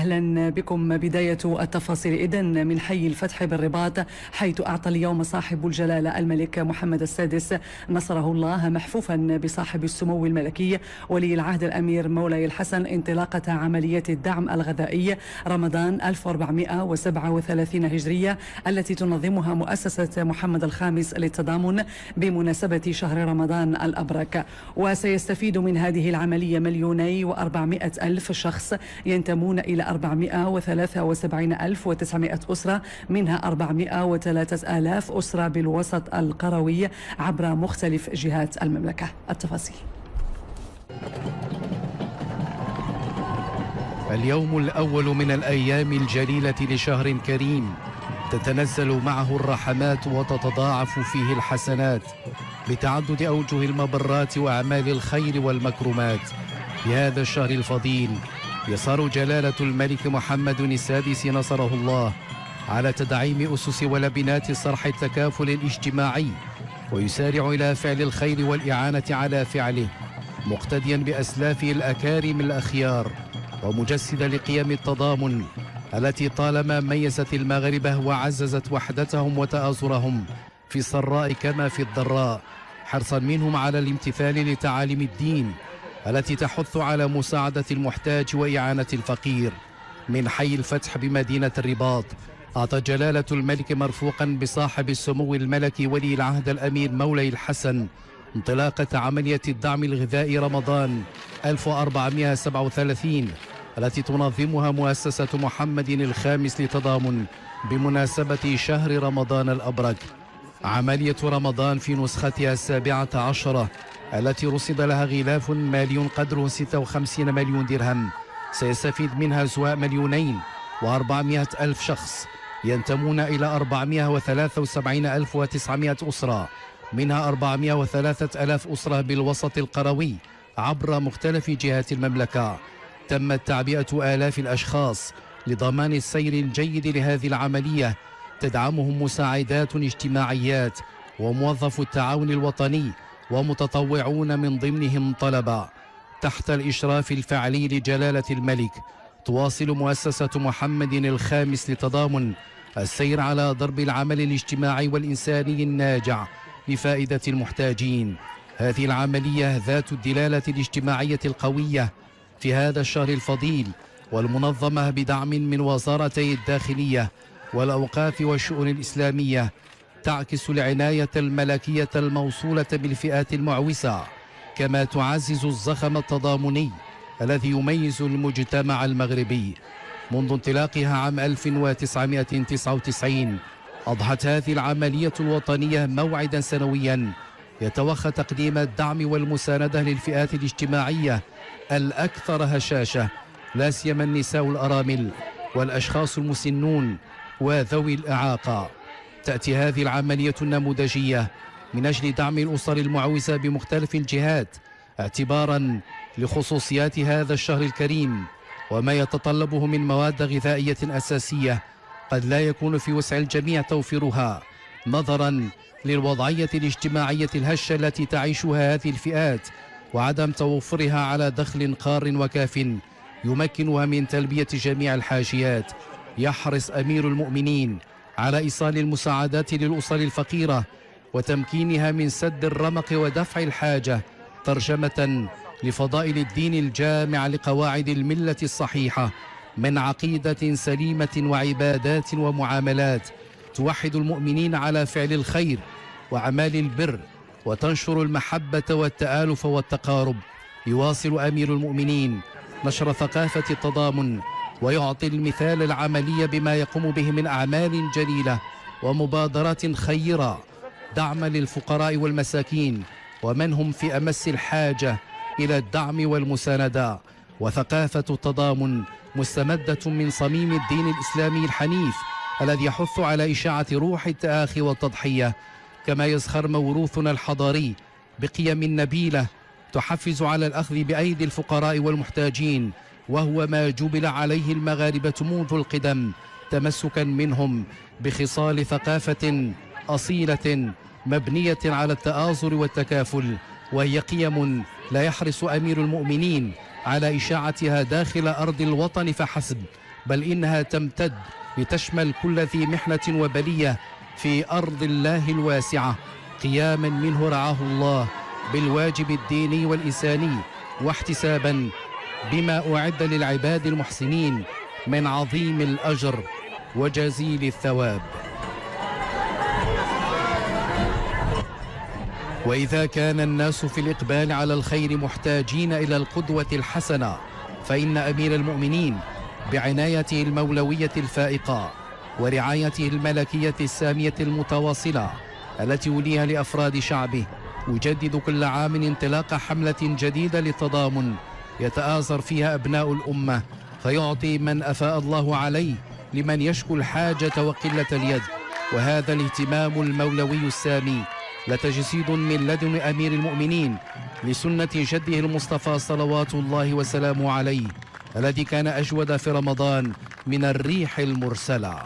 أهلا بكم. بداية التفاصيل إذن من حي الفتح بالرباط، حيث أعطى اليوم صاحب الجلالة الملك محمد السادس نصره الله محفوفا بصاحب السمو الملكي ولي العهد الأمير مولاي الحسن انطلاقة عملية الدعم الغذائي رمضان 1437 هجرية التي تنظمها مؤسسة محمد الخامس للتضامن بمناسبة شهر رمضان الأبرك. وسيستفيد من هذه العملية 2,400,000 شخص ينتمون إلى 473,900 أسرة، منها 403,000 أسرة بالوسط القروي عبر مختلف جهات المملكة. التفاصيل. اليوم الأول من الأيام الجليلة لشهر كريم تتنزل معه الرحمات وتتضاعف فيه الحسنات بتعدد أوجه المبرات وأعمال الخير والمكرمات. في هذا الشهر الفضيل يصر جلالة الملك محمد السادس نصره الله على تدعيم أسس ولبنات صرح التكافل الاجتماعي، ويسارع إلى فعل الخير والإعانة على فعله، مقتديا بأسلافه الأكارم الأخيار، ومجسدا لقيم التضامن التي طالما ميزت المغاربة وعززت وحدتهم وتآزرهم في السراء كما في الضراء، حرصا منهم على الامتثال لتعاليم الدين التي تحث على مساعدة المحتاج وإعانة الفقير. من حي الفتح بمدينة الرباط أعطى جلالة الملك مرفوقا بصاحب السمو الملكي ولي العهد الأمير مولاي الحسن انطلاقة عملية الدعم الغذائي رمضان 1437 التي تنظمها مؤسسة محمد الخامس للتضامن بمناسبة شهر رمضان الأبرك. عملية رمضان في نسختها 17 التي رصد لها غلاف مالي قدره 56 مليون درهم سيستفيد منها زواء 2,400,000 شخص ينتمون إلى 473,900 أسرة، منها 403,000 أسرة بالوسط القروي عبر مختلف جهات المملكة. تمت تعبئة آلاف الأشخاص لضمان السير الجيد لهذه العملية، تدعمهم مساعدات اجتماعيات وموظف التعاون الوطني ومتطوعون من ضمنهم طلبة. تحت الإشراف الفعلي لجلالة الملك تواصل مؤسسة محمد الخامس للتضامن السير على ضرب العمل الاجتماعي والإنساني الناجع لفائدة المحتاجين. هذه العملية ذات الدلالة الاجتماعية القوية في هذا الشهر الفضيل، والمنظمة بدعم من وزارتي الداخلية والأوقاف والشؤون الإسلامية، تعكس العناية الملكية الموصولة بالفئات المعوسة، كما تعزز الزخم التضامني الذي يميز المجتمع المغربي. منذ انطلاقها عام 1999 أضحت هذه العملية الوطنية موعدا سنويا يتوخى تقديم الدعم والمساندة للفئات الاجتماعية الأكثر هشاشة، لا سيما النساء الأرامل والأشخاص المسنون وذوي الإعاقة. تأتي هذه العملية النموذجية من أجل دعم الأسر المعوزة بمختلف الجهات، اعتبارا لخصوصيات هذا الشهر الكريم وما يتطلبه من مواد غذائية أساسية قد لا يكون في وسع الجميع توفيرها، نظرا للوضعية الاجتماعية الهشة التي تعيشها هذه الفئات، وعدم توفرها على دخل قار وكاف يمكنها من تلبية جميع الحاجيات. يحرص أمير المؤمنين على إيصال المساعدات للأسر الفقيرة وتمكينها من سد الرمق ودفع الحاجة، ترجمة لفضائل الدين الجامع لقواعد الملة الصحيحة من عقيدة سليمة وعبادات ومعاملات توحد المؤمنين على فعل الخير وأعمال البر وتنشر المحبة والتآلف والتقارب. يواصل أمير المؤمنين نشر ثقافة التضامن ويعطي المثال العملي بما يقوم به من أعمال جليلة ومبادرات خيرة دعم للفقراء والمساكين ومن هم في أمس الحاجة إلى الدعم والمساندة. وثقافة التضامن مستمدة من صميم الدين الإسلامي الحنيف الذي يحث على إشاعة روح التآخي والتضحية، كما يزخر موروثنا الحضاري بقيم نبيلة تحفز على الأخذ بأيدي الفقراء والمحتاجين، وهو ما جبل عليه المغاربة منذ القدم، تمسكا منهم بخصال ثقافة أصيلة مبنية على التآزر والتكافل، وهي قيم لا يحرص أمير المؤمنين على إشاعتها داخل أرض الوطن فحسب، بل إنها تمتد لتشمل كل ذي محنة وبلية في أرض الله الواسعة، قياما منه رعاه الله بالواجب الديني والإنساني، واحتسابا بما أعد للعباد المحسنين من عظيم الأجر وجزيل الثواب. وإذا كان الناس في الإقبال على الخير محتاجين إلى القدوة الحسنة، فإن أمير المؤمنين بعنايته المولوية الفائقة ورعايته الملكية السامية المتواصلة التي يوليها لأفراد شعبه، يجدد كل عام انطلاق حملة جديدة للتضامن يتآزر فيها أبناء الأمة، فيعطي من أفاء الله عليه لمن يشكو الحاجة وقلة اليد. وهذا الاهتمام المولوي السامي لتجسيد من لدن أمير المؤمنين لسنة جده المصطفى صلوات الله وسلامه عليه، الذي كان أجود في رمضان من الريح المرسلة.